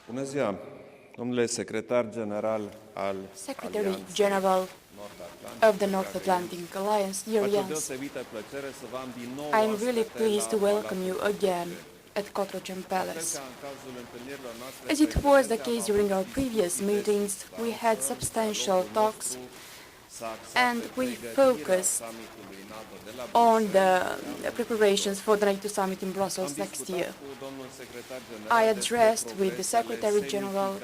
Bună ziua, domnule secretar general al Secretary General of the North Atlantic Alliance, dear Jens, I am really pleased to welcome you again at Cotroceni Palace. As it was the case during our previous meetings, we had substantial talks and we focused on the preparations for the NATO summit in Brussels next year. I addressed with the Secretary General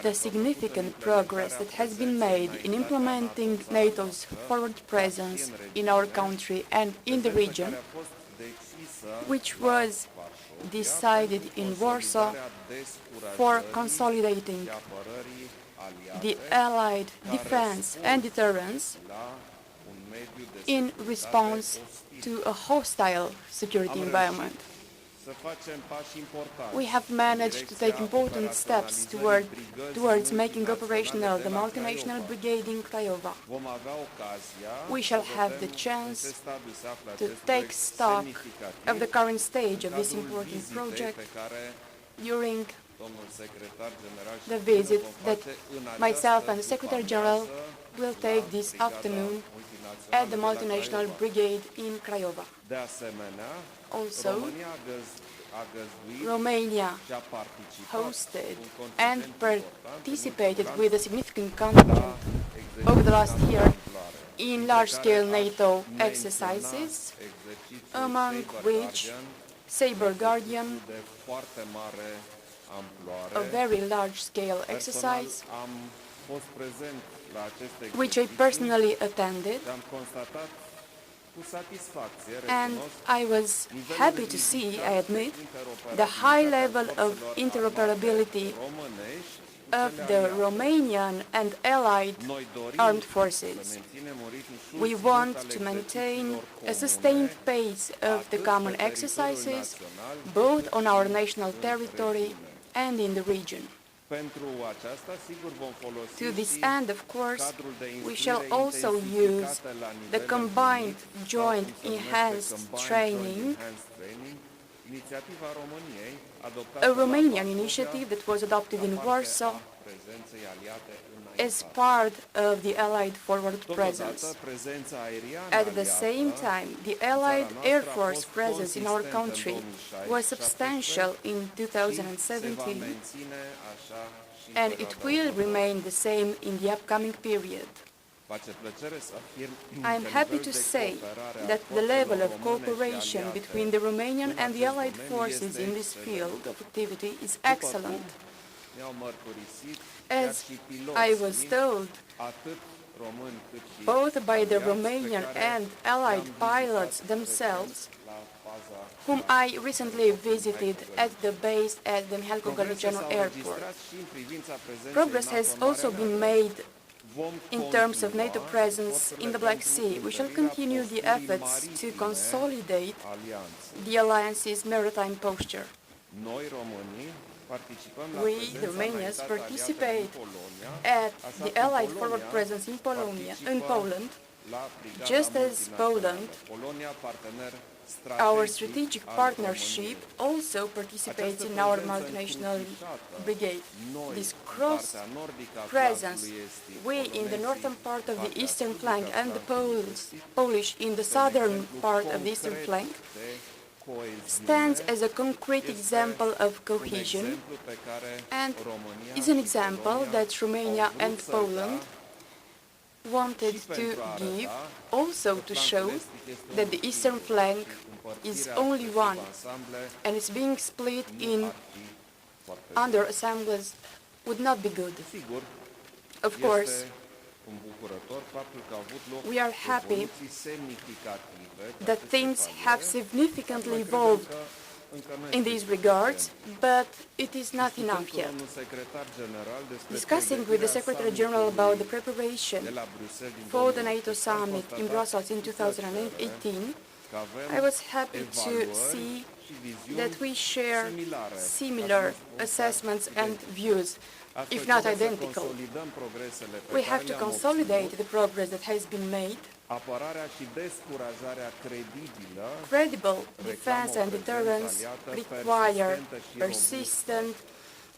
the significant progress that has been made in implementing NATO's forward presence in our country and in the region, which was decided in Warsaw for consolidating the Allied defense and deterrence in response to a hostile security environment. We have managed to take important steps towards making operational the multinational brigade in Craiova. We shall have the chance to take stock of the current stage of this important project during the visit that myself and the Secretary General will take this afternoon at the multinational brigade in Craiova. Also, Romania hosted and participated with a significant contingent over the last year in large-scale NATO exercises, among which Sabre Guardian, a very large-scale exercise, which I personally attended, and I was happy to see, I admit, the high level of interoperability of the Romanian and Allied armed forces. We want to maintain a sustained pace of the common exercises, both on our national territory and in the region. To this end, of course, we shall also use the combined joint enhanced training, a Romanian initiative that was adopted in Warsaw as part of the Allied forward presence. At the same time, the Allied Air Force presence in our country was substantial in 2017, and it will remain the same in the upcoming period. I am happy to say that the level of cooperation between the Romanian and the Allied forces in this field of activity is excellent. As I was told, both by the Romanian and Allied pilots themselves, whom I recently visited at the base at the Mihail Gogolicianu Airport. Progress has also been made in terms of NATO presence in the Black Sea. We shall continue the efforts to consolidate the alliance's maritime posture. We, the Romanians, participate at the Allied forward presence in Poland, just as Poland, our strategic partnership, also participates in our multinational brigade. This cross-presence, we in the northern part of the eastern flank and the Polish in the southern part of the eastern flank, stands as a concrete example of cohesion and is an example that Romania and Poland wanted to give, also to show that the eastern flank is only one and is being split in under assemblies would not be good. Of course, we are happy that things have significantly evolved in these regards, but it is not enough yet. Discussing with the Secretary General about the preparation for the NATO summit in Brussels in 2018, I was happy to see that we share similar assessments and views, if not identical. We have to consolidate the progress that has been made. Credible defense and deterrence require persistent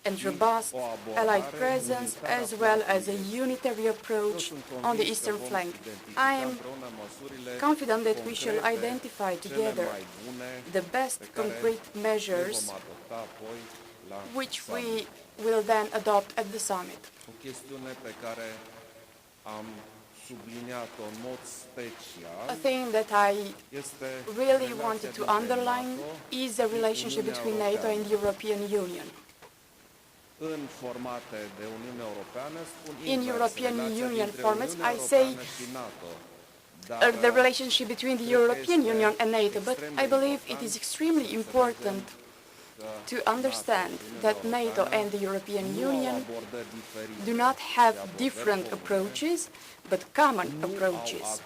and robust Allied presence, as well as a unitary approach on the eastern flank. I am confident that we shall identify together the best concrete measures which we will then adopt at the summit. A thing that I really wanted to underline is the relationship between NATO and the European Union. In European Union formats, I say the relationship between the European Union and NATO, but I believe it is extremely important to understand that NATO and the European Union do not have different approaches, but common approaches.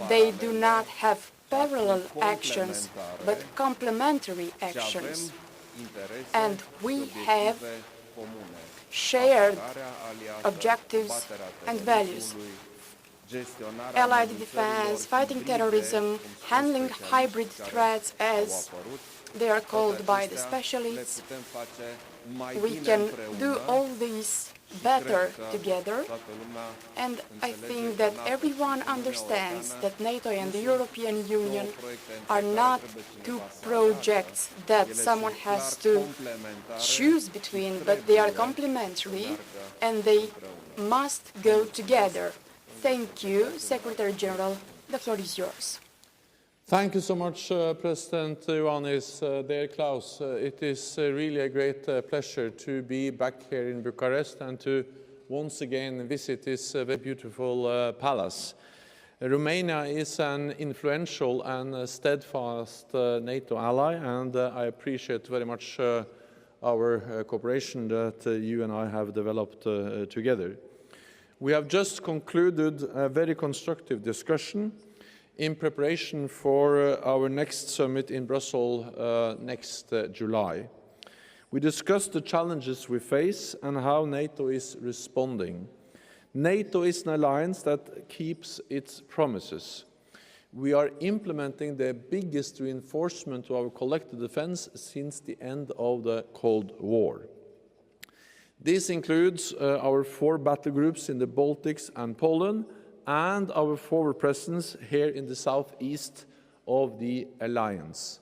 They do not have parallel actions, but complementary actions. And we have shared objectives and values. Allied defense, fighting terrorism, handling hybrid threats as they are called by the specialists. We can do all these better together, and I think that everyone understands that NATO and the European Union are not two projects that someone has to choose between, but they are complementary and they must go together. Thank you, Secretary General. The floor is yours. Thank you so much, President Iohannis. Dear Klaus, it is really a great pleasure to be back here in Bucharest and to once again visit this very beautiful palace. Romania is an influential and steadfast NATO ally, and I appreciate very much our cooperation that you and I have developed together. We have just concluded a very constructive discussion in preparation for our next summit in Brussels next July. We discussed the challenges we face and how NATO is responding. NATO is an alliance that keeps its promises. We are implementing the biggest reinforcement to our collective defense since the end of the Cold War. This includes our 4 battle groups in the Baltics and Poland, and our forward presence here in the southeast of the alliance.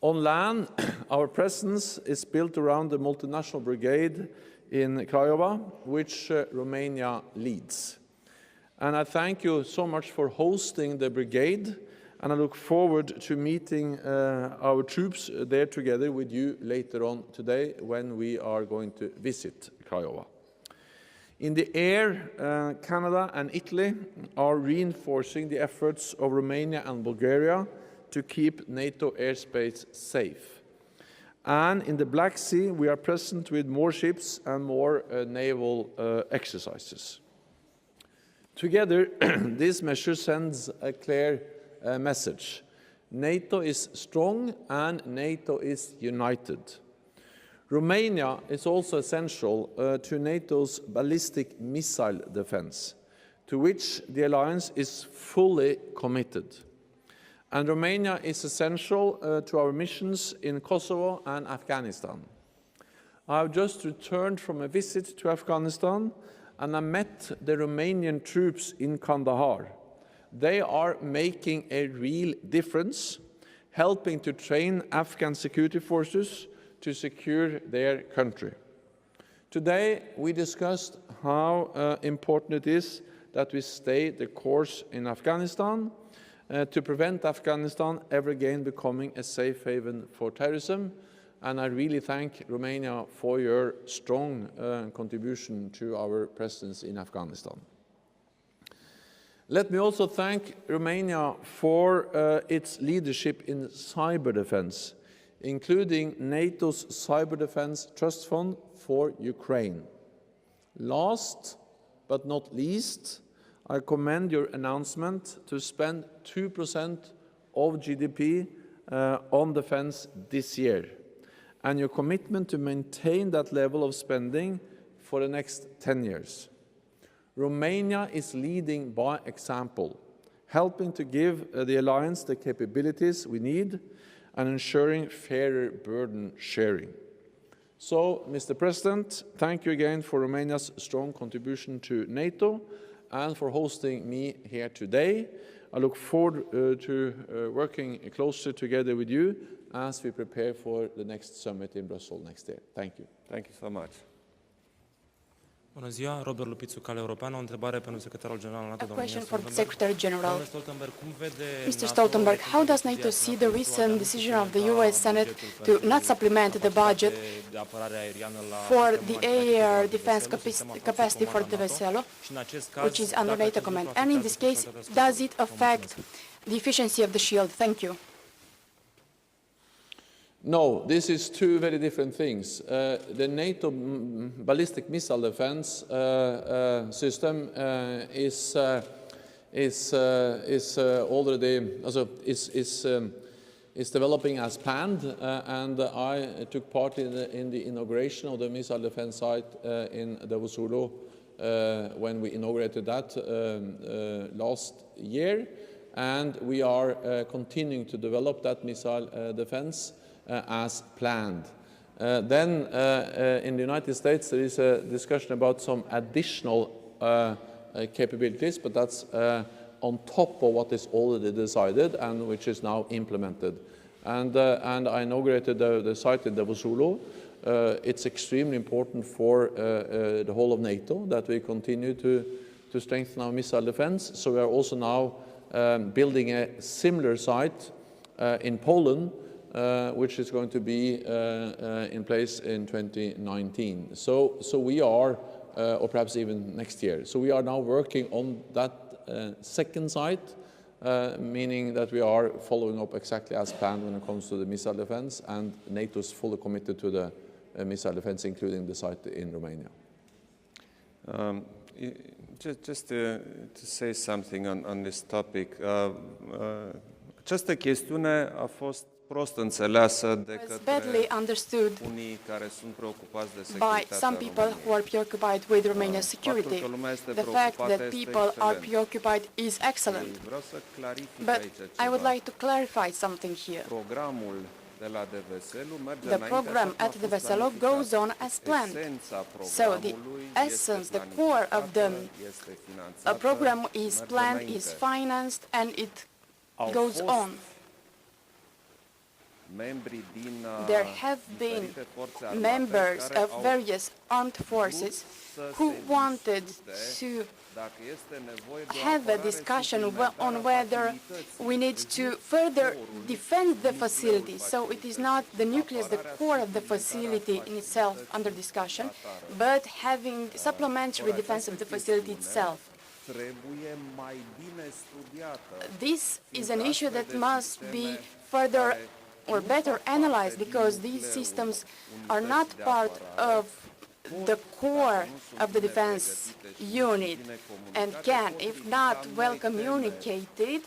On land, our presence is built around the multinational brigade in Craiova, which Romania leads. And I thank you so much for hosting the brigade, and I look forward to meeting our troops there together with you later on today when we are going to visit Craiova. In the air, Canada and Italy are reinforcing the efforts of Romania and Bulgaria to keep NATO airspace safe. And in the Black Sea, we are present with more ships and more naval exercises. Together, this measure sends a clear message. NATO is strong and NATO is united. Romania is also essential to NATO's ballistic missile defense, to which the alliance is fully committed. And Romania is essential to our missions in Kosovo and Afghanistan. I have just returned from a visit to Afghanistan, and I met the Romanian troops in Kandahar. They are making a real difference, helping to train Afghan security forces to secure their country. Today, we discussed how important it is that we stay the course in Afghanistan to prevent Afghanistan ever again becoming a safe haven for terrorism. And I really thank Romania for your strong contribution to our presence in Afghanistan. Let me also thank Romania for its leadership in cyber defense, including NATO's Cyber Defense Trust Fund for Ukraine. Last but not least, I commend your announcement to spend 2% of GDP on defense this year, and your commitment to maintain that level of spending for the next 10 years. Romania is leading by example, helping to give the alliance the capabilities we need and ensuring fairer burden sharing. So, Mr. President, thank you again for Romania's strong contribution to NATO and for hosting me here today. I look forward to working closely together with you as we prepare for the next summit in Brussels next year. Thank you. Thank you so much. Bună ziua, Robert Lupițu, Calea Europeană. O întrebare pentru secretarul general al NATO. A question for the Secretary General. Mr. NATO Stoltenberg, how does NATO see the recent decision of the US Senate to not supplement the budget for the air defense capacity for the Veselo, which is under NATO command? And in this case, does it affect the efficiency of the shield? Thank you. No, this is two very different things. The NATO ballistic missile defense system is developing as planned, and I took part in the inauguration of the missile defense site in Davosulu when we inaugurated that last year, and we are continuing to develop that missile defense as planned. Then in the United States there is a discussion about some additional capabilities, but that's on top of what is already decided and which is now implemented. And I inaugurated the site in Davosulu. It's extremely important for the whole of NATO that we continue to strengthen our missile defense. So we are also now building a similar site in Poland, which is going to be in place in 2019. So we are, or perhaps even next year. So we are now working on that second site, meaning that we are following up exactly as planned when it comes to the missile defense, and NATO is fully committed to the missile defense, including the site in Romania. Just to say something on this topic, această chestiune a fost prost înțeleasă de către unii care sunt preocupați de securitatea by some people who are preoccupied with Romania's security. The fact that people are preoccupied is excellent. But I would like to clarify something here. The program at the Veselo goes on as planned. So the essence, the core of the program is planned, is financed, and it goes on. There have been members of various armed forces who wanted to have a discussion on whether we need to further defend the facility. So it is not the nucleus, the core of the facility in itself under discussion, but having supplementary defense of the facility itself. This is an issue that must be further or better analyzed, because these systems are not part of the core of the defense unit and can, if not well communicated,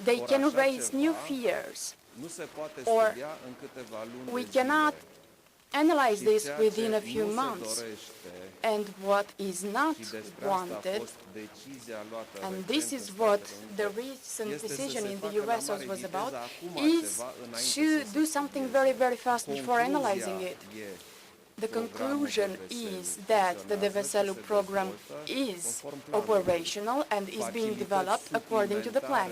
they can raise new fears. Or we cannot analyze this within a few months. And what is not wanted, and this is what the recent decision in the US was about, is to do something very, very fast before analyzing it. The conclusion is that the Veselu program is operational and is being developed according to the plan.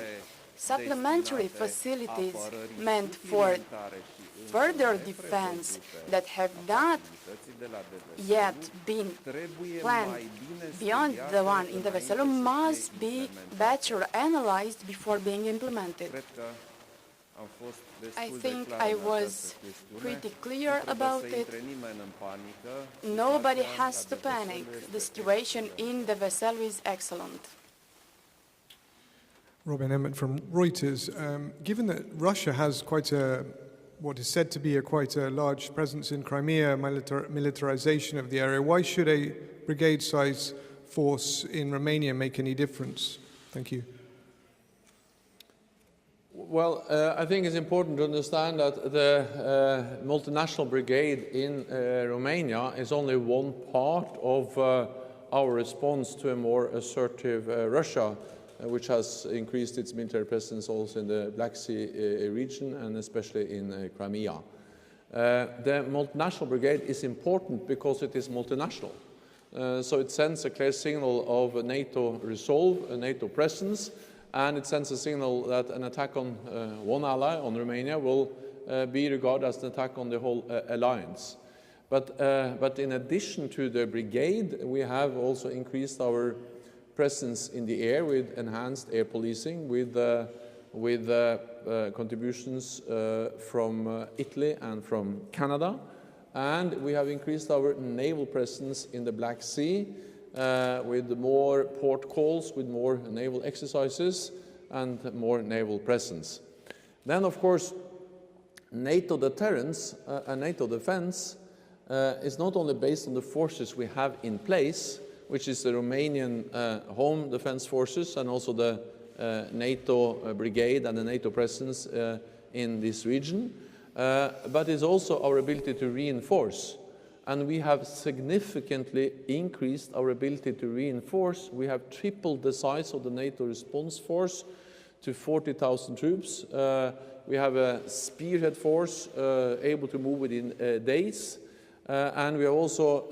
Supplementary facilities meant for further defense that have not yet been planned beyond the one in the Veselu must be better analyzed before being implemented. I think I was pretty clear about it. Nobody has to panic. The situation in the Veselu is excellent. Robin Emmett from Reuters. Given that Russia has quite a, what is said to be quite a large presence in Crimea, militarization of the area, why should a brigade-size force in Romania make any difference? Thank you. Well, I think it's important to understand that the multinational brigade in Romania is only one part of our response to a more assertive Russia, which has increased its military presence also in the Black Sea region and especially in Crimea. The multinational brigade is important because it is multinational. So it sends a clear signal of a NATO resolve, a NATO presence, and it sends a signal that an attack on one ally, on Romania, will be regarded as an attack on the whole alliance. But in addition to the brigade, we have also increased our presence in the air with enhanced air policing, with contributions from Italy and from Canada. And we have increased our naval presence in the Black Sea with more port calls, with more naval exercises and more naval presence. Then, of course, NATO deterrence and NATO defense is not only based on the forces we have in place, which is the Romanian home defense forces and also the NATO brigade and the NATO presence in this region, but is also our ability to reinforce. And we have significantly increased our ability to reinforce. We have tripled the size of the NATO response force to 40,000 troops. We have a spearhead force able to move within days. And we have also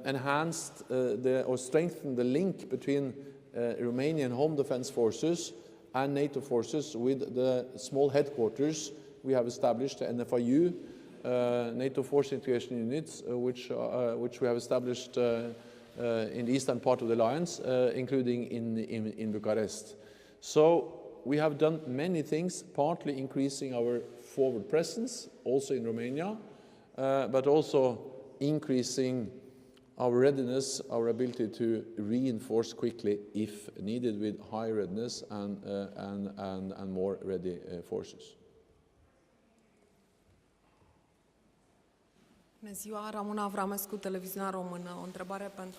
enhanced or strengthened the link between Romanian home defense forces and NATO forces with the small headquarters we have established, the NFIU, NATO Force Integration Units, which we have established in the eastern part of the alliance, including in Bucharest. So we have done many things, partly increasing our forward presence, also in Romania, but also increasing our readiness, our ability to reinforce quickly if needed with high readiness and more ready forces.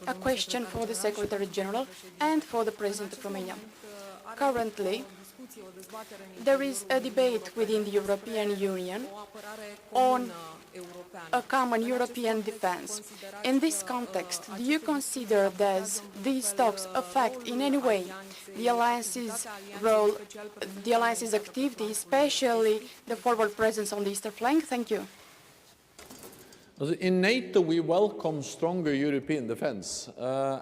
A question for the Secretary General and for the President of Romania. Currently, there is a debate within the European Union on a common European defense. In this context, do you consider that these talks affect in any way the alliance's role, the alliance's activity, especially the forward presence on the eastern flank? Thank you. In NATO, we welcome stronger European defense,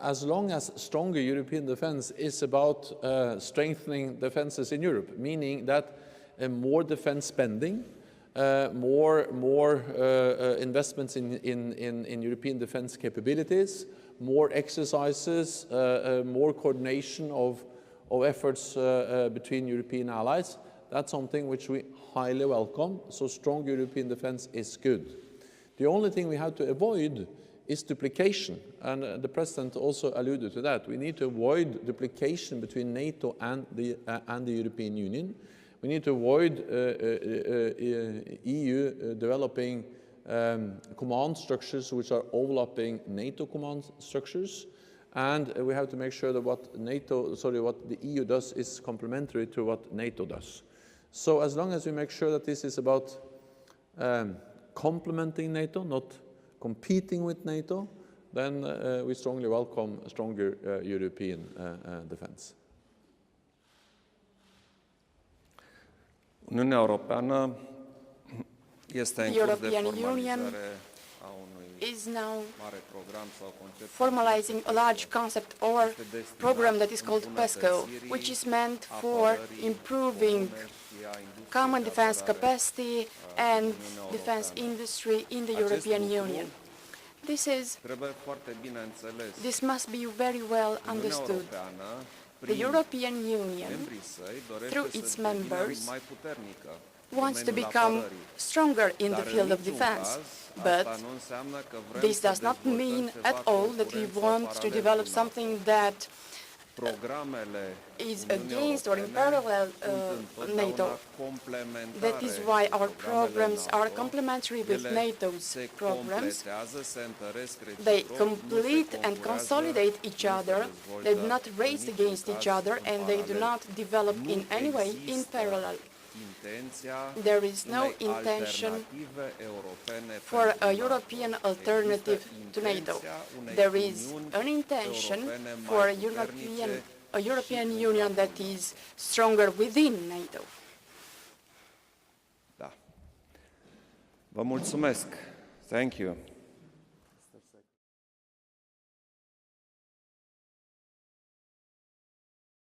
as long as stronger European defense is about strengthening defenses in Europe, meaning that more defense spending, more investments in European defense capabilities, more exercises, more coordination of efforts between European allies. That's something which we highly welcome, so strong European defense is good. The only thing we have to avoid is duplication, and the President also alluded to that. We need to avoid duplication between NATO and the European Union. We need to avoid EU developing command structures which are overlapping NATO command structures, and we have to make sure that what the EU does is complementary to what NATO does. So as long as we make sure that this is about complementing NATO, not competing with NATO, then we strongly welcome a stronger European defense. Uniunea Europeană este în curs de formalizare a unui mare program sau concept. Formalizing a large concept or program that is called PESCO, which is meant for improving common defense capacity and defense industry in the European Union. This must be very well understood. The European Union, through its members, wants to become stronger in the field of defense, but this does not mean at all that we want to develop something that is against or in parallel NATO. That is why our programs are complementary with NATO's programs. They complete and consolidate each other, they do not race against each other, and they do not develop in any way in parallel. There is no intention for a European alternative to NATO. There is an intention for a European Union that is stronger within NATO. Vă mulțumesc. Thank you.